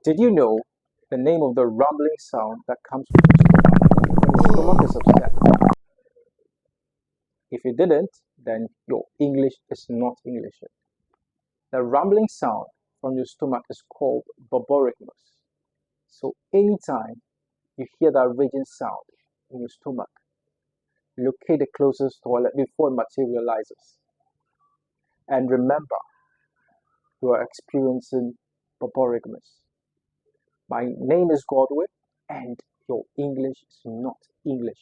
Did you know the name of the rumbling sound that comes from your stomach when your stomach is upset? If you didn't, then your English is not English. The rumbling sound from your stomach is called borborygmus. So anytime you hear that raging sound in your stomach, locate the closest toilet before it materializes. And remember, you are experiencing borborygmus. My name is Godwin, and your English is not English.